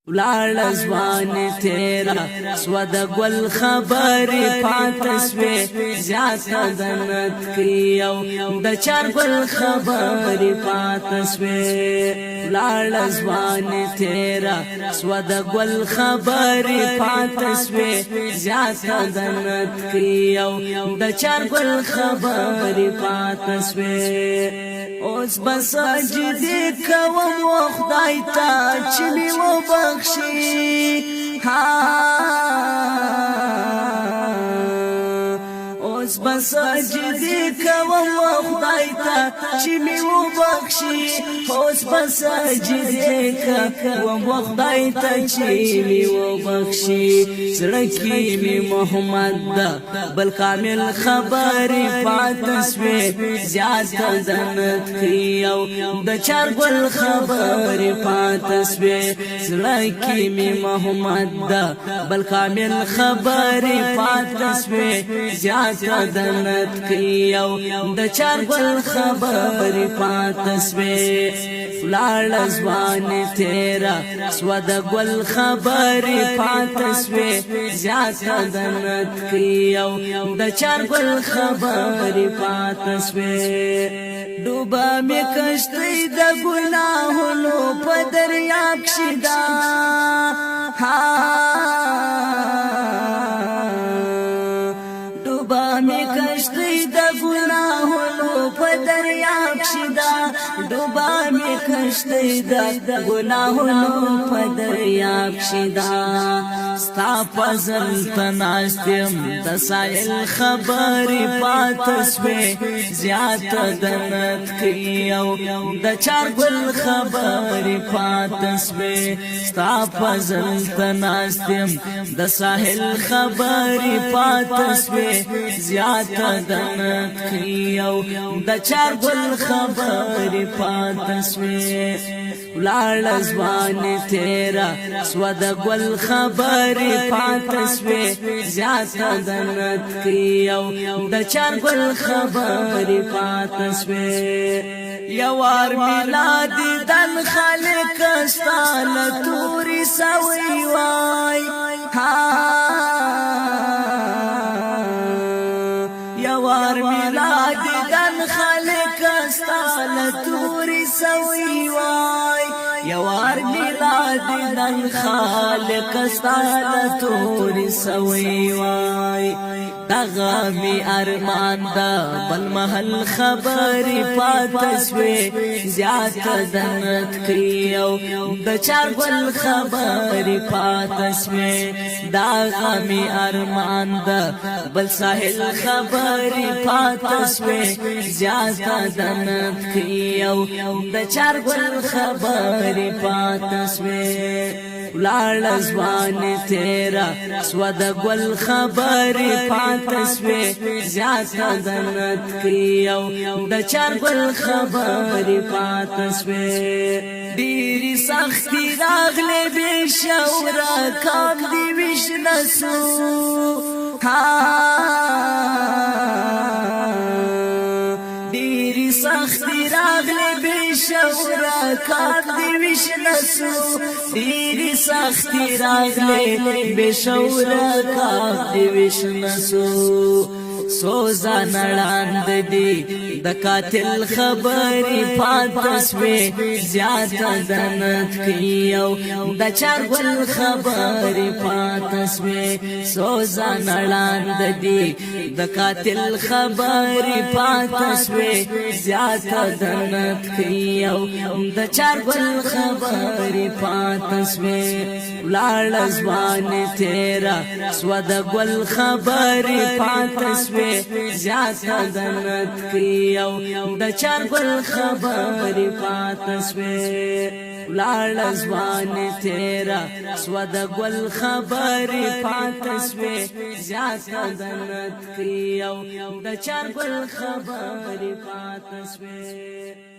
ولال ازوان تیرا سود گل خبری پاتسوی زیادتا دنت کریو دا چار گل خبری پاتسوی ولال ازوان تیرا سود گل خبری پاتسوی زیادتا دنت کریو دا چار گل خبری پاتسوی اوس بس اجدی کوم و خدای تا چمی و بخشی اوس بس اجدی کوم و خدای تا چمی و بخشی اوس بس اجدی کوم و خدای تا چمی و بخشی زړکی می محمد دا بل کامل خبری پاتسوی زیادتا دنت کریو دا چار گل خبری پاتسوی زړکی می محمد دا بل کامل خبری پاتسوی زیادتا دنت کریو دا چار گل خبری پاتسوی ولال ازوان تیرا سود گل خبری پاتسوی زیادتا دنت کریو دا چار گل خبری پاتسوی ڈوبا می کشتی دا گناہونو پا دریاب کشیدا ڈوبا می کشتی دا گناہونو پا دریاب کشیدا ڈوبا می کشتی دا گناہونو پا دریاب کشیدا ستا پزل تناستیم دا سائل خبری پاتسوی زیادتا دنت کریو دا چار گل خبری پاتسوی ستا پزل تناستیم دا سائل خبری پاتسوی زیادتا دنت کریو دا چار گل خبری پاتسوی ولال ازوان تیرا سود گل خبری پاتسوی زیادتا دنت کریو دا چار گل خبری پاتسوی یوار میلادی دن خالق استال توری سوی وای یوار میلادی دن خالق استال توری سوی وای یوار میلادی دن خالق استال توری سوی وای دغا می ارمان دا بل محل خبری پاتسوی زیادتا دنت کریو دا چار گل خبری پاتسوی دغا می ارمان دا بل ساحل خبری پاتسوی زیادتا دنت کریو دا چار گل خبری پاتسوی ولال ازوان تیرا سود گل خبری پاتسوی زیادتا دنت کریو دا چار گل خبری پاتسوی دیری سختی راغلی بی شورا کام دی وشنسو دیری سختی راغلی بی شورا کام دی وشنسو دیری سختی راغلی بی شورا کام دی وشنسو سوزا نړاند دی د قاتل خبری پاتسوی زیادتا دنت کریو د چار گل خبری پاتسوی سوزا نړاند دی د قاتل خبری پاتسوی زیادتا دنت کریو د چار گل خبری پاتسوی ولال ازوان تیرا سود گل خبری پاتسوی زیادتا دنت کریو دا چار گل خبری پاتسوی ولال ازوان تیرا سود گل خبری پاتسوی زیادتا دنت کریو دا چار گل خبری پاتسوی